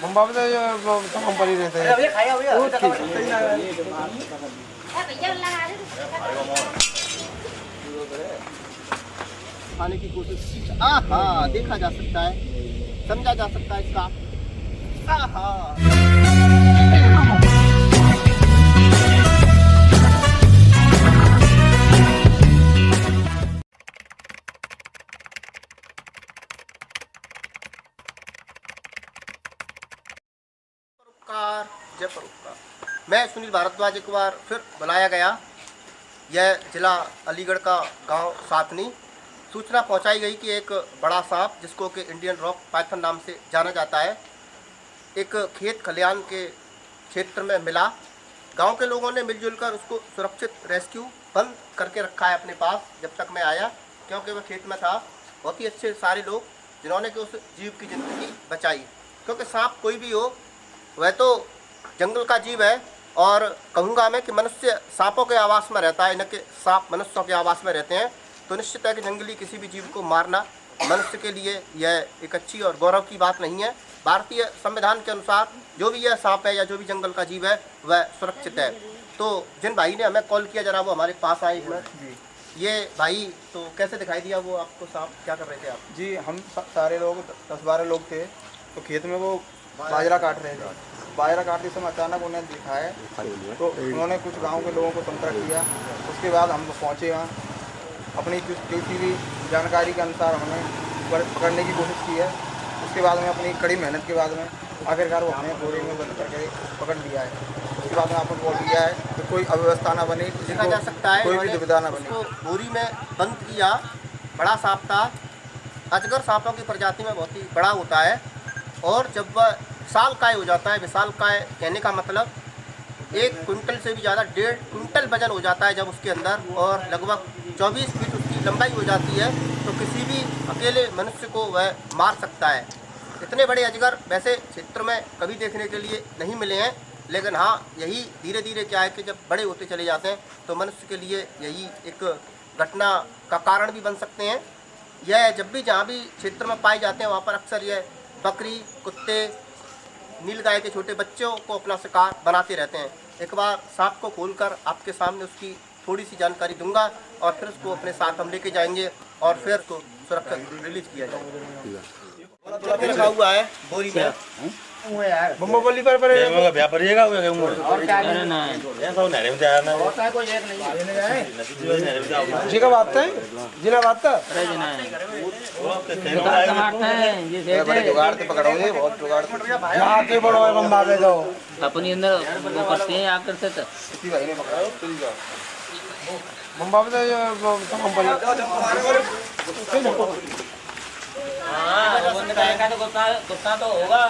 बम्बा में तो हम पर ही रहते हैं। खाने की कोशिश हाँ देखा जा सकता है, समझा जा सकता है इसका। जय परोपकार। मैं सुनील भारद्वाज एक बार फिर बुलाया गया। यह जिला अलीगढ़ का गांव सातनी। सूचना पहुंचाई गई कि एक बड़ा सांप जिसको कि इंडियन रॉक पाइथन नाम से जाना जाता है, एक खेत खलिहान के क्षेत्र में मिला। गांव के लोगों ने मिलजुल कर उसको सुरक्षित रेस्क्यू बंद करके रखा है अपने पास जब तक मैं आया, क्योंकि वह खेत में था। बहुत ही अच्छे सारे लोग जिन्होंने कि उस जीव की ज़िंदगी बचाई, क्योंकि सांप कोई भी हो वह तो जंगल का जीव है। और कहूँगा मैं कि मनुष्य सांपों के आवास में रहता है, न कि सांप मनुष्यों के आवास में रहते हैं। तो निश्चित है कि जंगली किसी भी जीव को मारना मनुष्य के लिए यह एक अच्छी और गौरव की बात नहीं है। भारतीय संविधान के अनुसार जो भी यह सांप है या जो भी जंगल का जीव है वह सुरक्षित है। तो जिन भाई ने हमें कॉल किया जरा वो हमारे पास आए एक मिनट। ये भाई तो कैसे दिखाई दिया वो आपको सांप, क्या कर रहे थे आप? जी हम सारे लोग 10-12 लोग थे, तो खेत में वो बाजरा काट रहे थे। बाजरा काटते समय अचानक उन्हें दिखा है, तो उन्होंने कुछ गांव के लोगों को संपर्क किया। उसके बाद हम पहुंचे वहाँ, अपनी किसी भी जानकारी के अनुसार हमने पकड़ने की कोशिश की है। उसके बाद में अपनी कड़ी मेहनत के बाद में आखिरकार वो हमें बोरे में बंद करके पकड़ लिया है। उसके बाद में आपको बोल दिया है कि कोई अव्यवस्था ना बने, देखा जा सकता है कोई भी दुविधा ना बने। बोरी में बंद किया। बड़ा सांप था। अजगर सांपों की प्रजाति में बहुत ही बड़ा होता है, और जब वह विशालकाय हो जाता है, विशालकाय कहने का मतलब 1 क्विंटल से भी ज़्यादा, 1.5 क्विंटल वजन हो जाता है जब उसके अंदर, और लगभग 24 फीट उसकी लंबाई हो जाती है, तो किसी भी अकेले मनुष्य को वह मार सकता है। इतने बड़े अजगर वैसे क्षेत्र में कभी देखने के लिए नहीं मिले हैं, लेकिन हाँ यही धीरे धीरे क्या है कि जब बड़े होते चले जाते हैं तो मनुष्य के लिए यही एक घटना का कारण भी बन सकते हैं। यह जब भी जहाँ भी क्षेत्र में पाए जाते हैं वहाँ पर अक्सर यह बकरी, कुत्ते, नीलगाय के छोटे बच्चों को अपना शिकार बनाते रहते हैं। एक बार सांप को खोलकर आपके सामने उसकी थोड़ी सी जानकारी दूंगा, और फिर उसको अपने साथ हम लेके जाएंगे और फिर उसको सुरक्षित रिलीज किया जाएगा। रखा हुआ है बोरी में। बम्बा बोली पर व्यापारिएगा और क्या ना ऐसा नहरे में जाना है, होता है कोई एक नहीं जी का बात है, जिला बात है। बड़े जुगाड़ से पकड़ोगे, बहुत जुगाड़ यहाँ से बड़ो है बम्बा पे दो अपनी अंदर वो करते हैं आकर से। तो किसी भाई ने पकड़ा बम्बा पे तो हम पर कुत्ता तो होगा।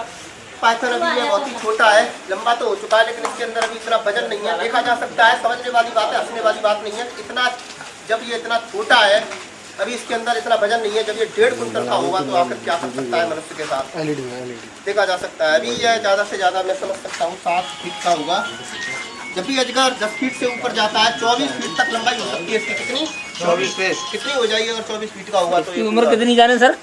पाइथन अभी ये बहुत ही छोटा है, लंबा तो हो चुका है, लेकिन इसके अंदर अभी इतना वजन नहीं है। देखा जा सकता है, समझने वाली बात है, हंसने वाली बात नहीं है। इतना जब ये इतना छोटा है, अभी इसके अंदर इतना वजन नहीं है। जब ये 1.5 क्विंटल का होगा तो आखिर क्या कर सकता है मनुष्य के साथ, देखा जा सकता है। अभी यह ज़्यादा से ज़्यादा मैं समझ सकता हूँ 7 फीट का होगा। जब भी अजगर 10 फीट से ऊपर जाता है, 24 फीट तक लंबाई हो सकती है इसकी। कितनी? 24 फीट। कितनी हो जाएगी अगर 24 फीट का होगा तो? उम्र कितनी जाने सर?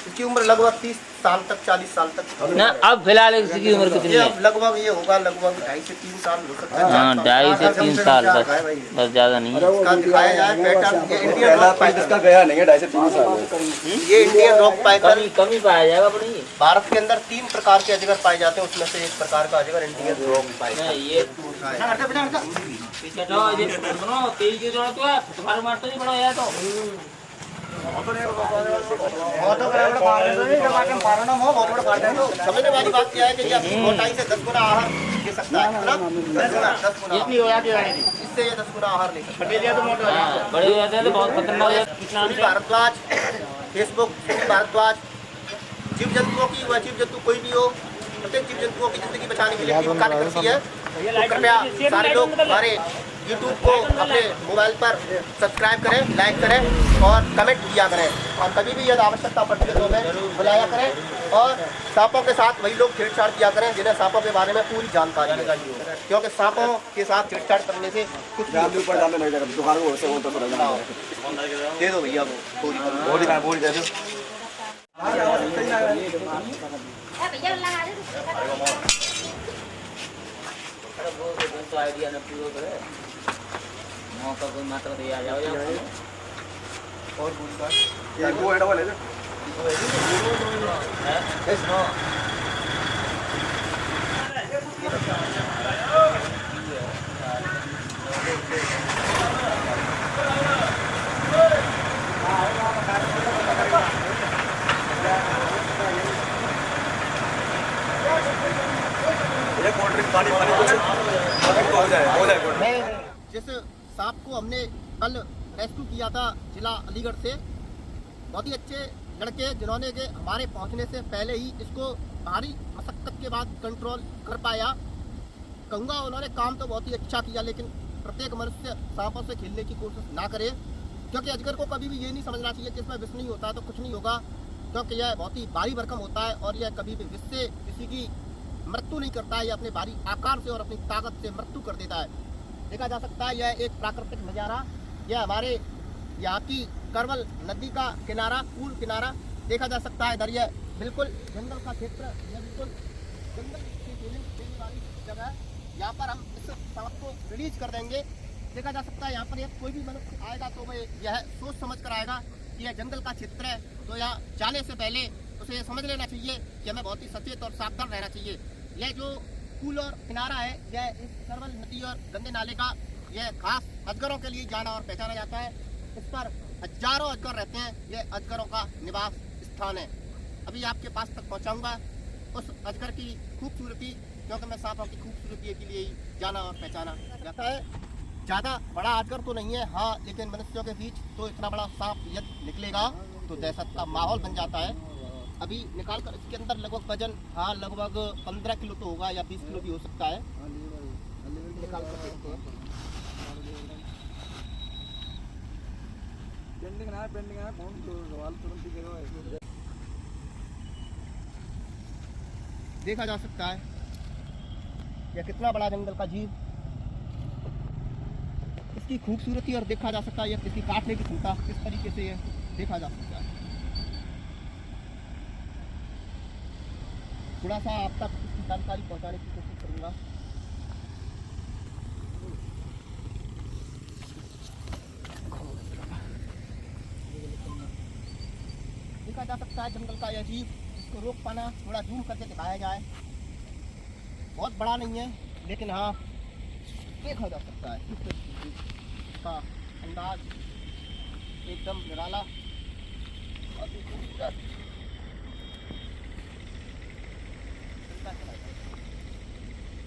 इसकी उम्र लगभग 30 साल तक, 40 साल तक ना। अब फिलहाल इसकी उम्र कितनी है? अब लगभग ये होगा लगभग 2.5 से 3 साल हो सकता है। हाँ 2.5 से 3 साल, बस ज़्यादा नहीं है। इसका दिखाया जाए पैटर्न, ये इंडियन रॉक पाइथन इसका गया नहीं है 2.5 से 3 साल। ये इंडियन रॉक पाइथन कमी पाया जाएगा अपनी। भारत के अंदर 3 प्रकार के अजगर पाए जाते हैं, उसमें से एक प्रकार का अजगर इंडियन रॉक पाइथन। ये तुम्हारे मार तो नहीं बड़ा है तो समझने वाली बात क्या है कि ये अपनी मोटाई से 10 गुना आहार ले सकता है। 10 गुना इससे ये 10 गुना आहार ले सकता है। बड़े हो जाते हैं तो बहुत खतरनाक। सुनील भारद्वाज, फेसबुक सुनील भारद्वाज। जीव जंतुओं की, वह जीव जंतु कोई भी हो, प्रत्येक जीव जंतुओं की जिंदगी बचाने के लिए टीम कार्य करती है। तो कृपया सारे लोग हमारे यूट्यूब को अपने मोबाइल पर सब्सक्राइब करें, लाइक करें और कमेंट किया करें, और कभी भी यदि आवश्यकता पड़ती है तो हमें बुलाया करें। और सांपों के साथ वही लोग छेड़छाड़ किया करें जिन्हें सांपों के बारे में पूरी जानकारी है, क्योंकि सांपों के साथ छेड़छाड़ करने से कुछ दे दो भैया वो बोरी दे दो। तो आइडिया न पूरा करे मौका कोई मात्र दिया जाओ या और पूछताछ ये वो एडा वाले मैं जिस सांप को हमने कल रेस्क्यू किया था जिला अलीगढ़ से, बहुत ही अच्छे लड़के जिन्होंने के हमारे पहुंचने से पहले ही इसको भारी मशक्कत के बाद कंट्रोल कर पाया। कहूँगा उन्होंने काम तो बहुत ही अच्छा किया, लेकिन प्रत्येक मनुष्य सांपों से खेलने की कोशिश ना करे, क्योंकि अजगर को कभी भी ये नहीं समझना चाहिए कि इसमें विष नहीं होता है तो कुछ नहीं होगा, क्योंकि यह बहुत ही भारी भरकम होता है और यह कभी भी विष से किसी की मृत्यु नहीं करता है। यह अपने भारी आकार से और अपनी ताकत से मृत्यु कर देता है। देखा जा सकता है यह एक प्राकृतिक नज़ारा, यह हमारे यहाँ की करवल नदी का किनारा, कूल किनारा देखा जा सकता है। इधर यह बिल्कुल जंगल का क्षेत्र, यह बिल्कुल जंगल की फीलिंग देने वाली जगह है। यहाँ पर हम इस सांप को रिलीज कर देंगे। देखा जा सकता है यहाँ पर एक कोई भी मनुष्य आएगा तो वह यह सोच समझ कर आएगा कि यह जंगल का क्षेत्र है, तो यहाँ जाने से पहले उसे समझ लेना चाहिए कि हमें बहुत ही सचेत और सावधान रहना चाहिए। यह जो कूल और किनारा है, यह इस करवल नदी और गंदे नाले का यह खास अजगरों के लिए जाना और पहचाना जाता है। इस पर हजारों अजगर रहते हैं, यह अजगरों का निवास स्थान है। अभी आपके पास तक पहुंचाऊंगा उस अजगर की खूबसूरती, क्योंकि मैं सांपों की खूबसूरती के लिए ही जाना और पहचाना जाता है। ज़्यादा बड़ा अजगर तो नहीं है, हाँ, लेकिन मनुष्यों के बीच तो इतना बड़ा सांप यदि निकलेगा तो दहशत का माहौल बन जाता है। अभी निकाल कर इसके अंदर लगभग वजन, हाँ, लगभग 15 किलो तो होगा या 20 किलो भी हो सकता है। निकाल कर देखते हैं। देखा जा सकता है यह कितना बड़ा जंगल का जीव, इसकी खूबसूरती, और देखा जा सकता है यह इसकी काटने की क्षमता किस तरीके से है, देखा जा सकता है। थोड़ा सा आप तक इसकी जानकारी पहुंचाने की कोशिश करूंगा। देखा जा सकता है जंगल का यह जीव, इसको रोक पाना, थोड़ा जूम करके दिखाया जाए। बहुत बड़ा नहीं है, लेकिन हाँ देखा जा सकता है इसका अंदाज एकदम निराला और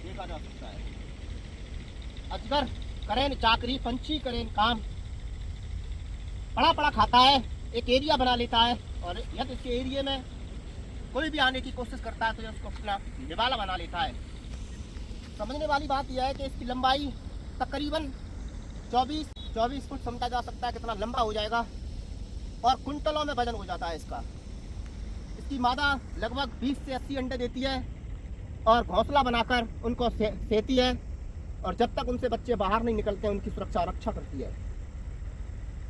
देखा जा सकता है। अजगर करें चाकरी, पंछी करें काम, पड़ा पड़ा खाता है, एक एरिया बना लेता है, और यदि इसके एरिया में कोई भी आने की कोशिश करता है तो उसको अपना निवाला बना लेता है। समझने वाली बात यह है कि इसकी लंबाई तकरीबन 24 फुट समझा जा सकता है कितना लंबा हो जाएगा, और कुंटलों में वजन हो जाता है इसका। इसकी मादा लगभग 20 से 80 अंडे देती है और घोंसला बनाकर उनको सेती है, और जब तक उनसे बच्चे बाहर नहीं निकलते उनकी सुरक्षा रक्षा करती है।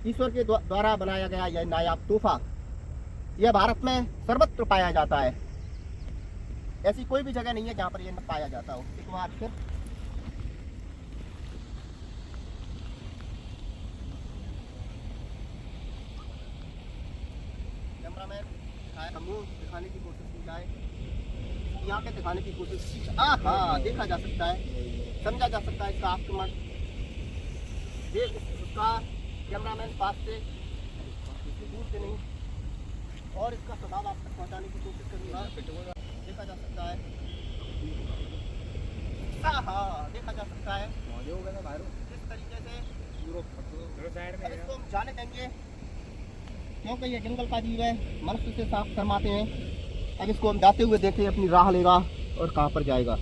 ईश्वर के द्वारा बनाया गया यह नायाब तोहफा, यह भारत में सर्वत्र पाया जाता है। ऐसी कोई भी जगह नहीं है जहाँ पर यह न पाया जाता हो। एक बार फिर कैमरामैन दिखाने की कोशिश की जाए, यहाँ के दिखाने की कोशिश की जाए। हाँ, देखा जा सकता है, समझा जा सकता है इसका आक्रमण। देख उसका कैमरामैन पास से, दूर से नहीं, और इसका स्वभाव आप तक पहुँचाने की कोशिश करूँगा। देखा जा सकता है, हाँ, देखा जा सकता है किस तरीके से इसको हम जाने देंगे, क्योंकि ये जंगल का जीव है, मनुष्य से साफ शर्माते हैं। अब इसको हम जाते हुए देखें अपनी राह लेगा और कहाँ पर जाएगा।